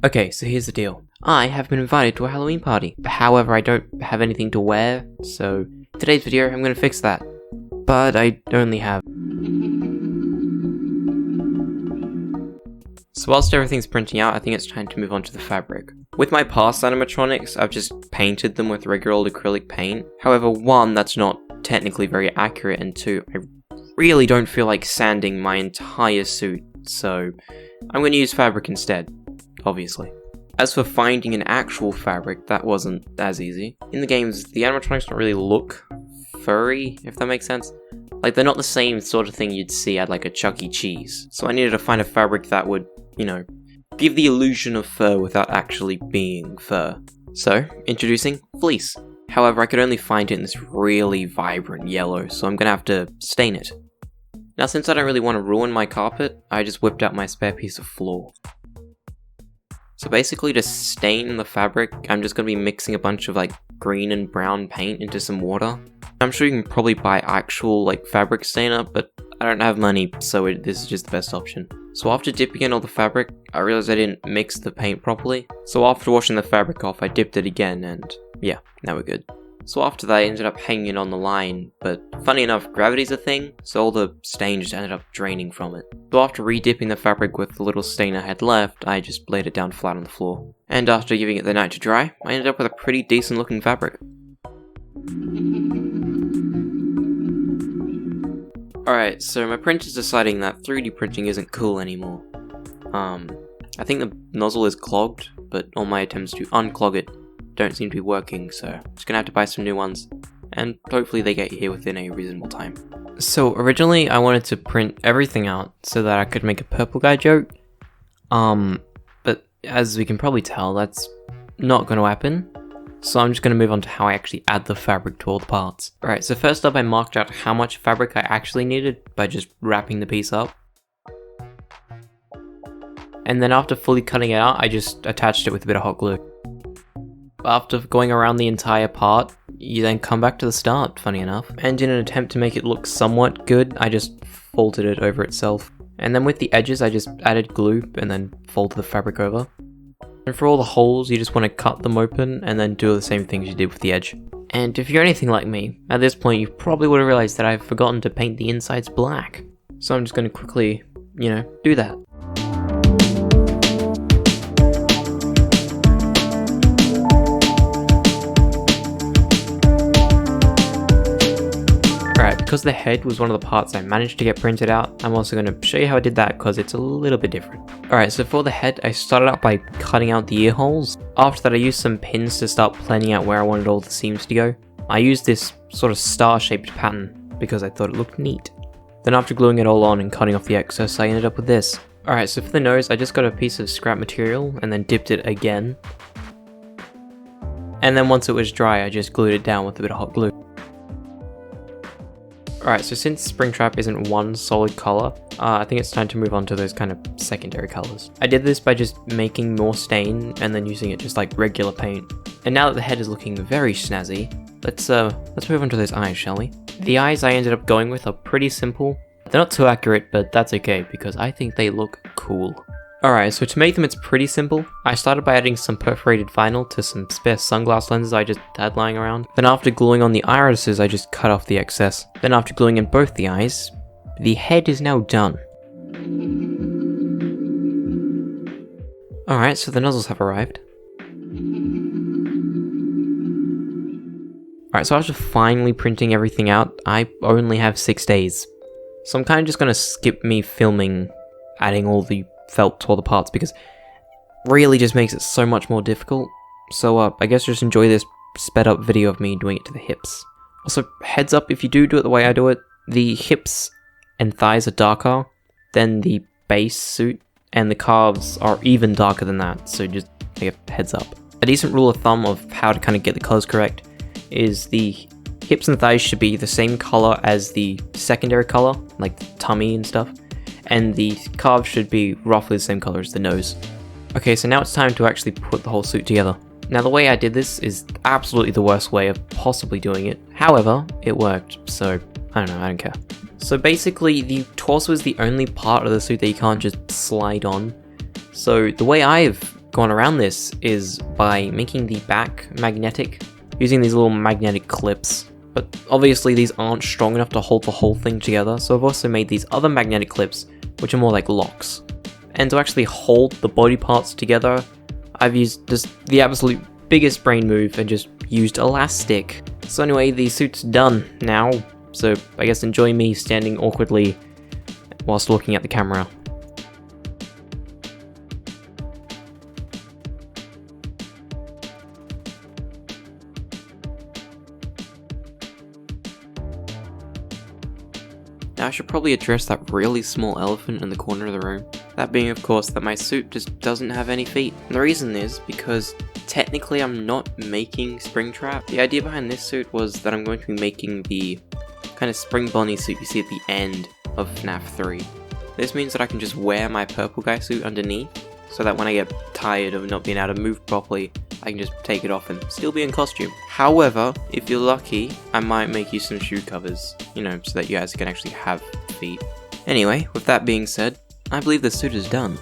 Okay, so here's the deal. I have been invited to a Halloween party. However, I don't have anything to wear, so today's video I'm gonna fix that. But I only have... So whilst everything's printing out, I think it's time to move on to the fabric. With my past animatronics, I've just painted them with regular old acrylic paint. However, one, that's not technically very accurate, and two, I really don't feel like sanding my entire suit, so I'm going to use fabric instead, obviously. As for finding an actual fabric, that wasn't as easy. In the games, the animatronics don't really look furry, if that makes sense. Like, they're not the same sort of thing you'd see at like a Chuck E. Cheese. So I needed to find a fabric that would, you know, give the illusion of fur without actually being fur. So, introducing fleece. However, I could only find it in this really vibrant yellow, so I'm gonna have to stain it. Now, since I don't really want to ruin my carpet, I just whipped out my spare piece of floor. So basically, to stain the fabric, I'm just gonna be mixing a bunch of like green and brown paint into some water. I'm sure you can probably buy actual like fabric stainer, but I don't have money, so this is just the best option. So after dipping in all the fabric, I realized I didn't mix the paint properly. So after washing the fabric off, I dipped it again, and yeah, now we're good. So after that, I ended up hanging it on the line, but funny enough, gravity's a thing, so all the stain just ended up draining from it. So after re-dipping the fabric with the little stain I had left, I just laid it down flat on the floor. And after giving it the night to dry, I ended up with a pretty decent looking fabric. Alright, so my printer's deciding that 3D printing isn't cool anymore. I think the nozzle is clogged, but all my attempts to unclog it don't seem to be working, so I'm just gonna have to buy some new ones, and hopefully they get here within a reasonable time. So originally I wanted to print everything out so that I could make a purple guy joke, but as we can probably tell, that's not gonna happen. So I'm just going to move on to how I actually add the fabric to all the parts. Alright, so first up I marked out how much fabric I actually needed by just wrapping the piece up. And then after fully cutting it out, I just attached it with a bit of hot glue. After going around the entire part, you then come back to the start, funny enough. And in an attempt to make it look somewhat good, I just folded it over itself. And then with the edges, I just added glue and then folded the fabric over. And for all the holes, you just want to cut them open and then do the same things you did with the edge. And if you're anything like me, at this point you probably would have realized that I've forgotten to paint the insides black. So I'm just going to quickly, do that. Alright, because the head was one of the parts I managed to get printed out, I'm also going to show you how I did that because it's a little bit different. Alright, so for the head, I started out by cutting out the ear holes. After that, I used some pins to start planning out where I wanted all the seams to go. I used this sort of star-shaped pattern because I thought it looked neat. Then after gluing it all on and cutting off the excess, I ended up with this. Alright, so for the nose, I just got a piece of scrap material and then dipped it again. And then once it was dry, I just glued it down with a bit of hot glue. Alright, so since Springtrap isn't one solid colour, I think it's time to move on to those kind of secondary colours. I did this by just making more stain and then using it just like regular paint. And now that the head is looking very snazzy, let's move on to those eyes, shall we? The eyes I ended up going with are pretty simple. They're not too accurate, but that's okay because I think they look cool. Alright, so to make them it's pretty simple. I started by adding some perforated vinyl to some spare sunglass lenses I just had lying around. Then after gluing on the irises, I just cut off the excess. Then after gluing in both the eyes, the head is now done. Alright, so the nozzles have arrived. Alright, so after finally printing everything out, I only have 6 days. So I'm kind of just going to skip me filming, adding all the felt to all the parts because it really just makes it so much more difficult. So I guess just enjoy this sped up video of me doing it to the hips. Also, heads up, if you do it the way I do it, the hips and thighs are darker than the base suit, and the calves are even darker than that, so just take a heads up. A decent rule of thumb of how to kind of get the colors correct is the hips and thighs should be the same color as the secondary color, like the tummy and stuff. And the calves should be roughly the same color as the nose. Okay, so now it's time to actually put the whole suit together. Now the way I did this is absolutely the worst way of possibly doing it. However, it worked, so I don't care. So basically, the torso is the only part of the suit that you can't just slide on. So the way I've gone around this is by making the back magnetic, using these little magnetic clips. But obviously these aren't strong enough to hold the whole thing together, so I've also made these other magnetic clips, which are more like locks. And to actually hold the body parts together, I've used just the absolute biggest brain move and just used elastic. So anyway, the suit's done now, so I guess enjoy me standing awkwardly whilst looking at the camera. Now I should probably address that really small elephant in the corner of the room. That being, of course, that my suit just doesn't have any feet. And the reason is because technically I'm not making Springtrap. The idea behind this suit was that I'm going to be making the kind of spring bunny suit you see at the end of FNAF 3. This means that I can just wear my purple guy suit underneath, so that when I get tired of not being able to move properly, I can just take it off and still be in costume. However, if you're lucky, I might make you some shoe covers, you know, so that you guys can actually have feet. Anyway, with that being said, I believe the suit is done.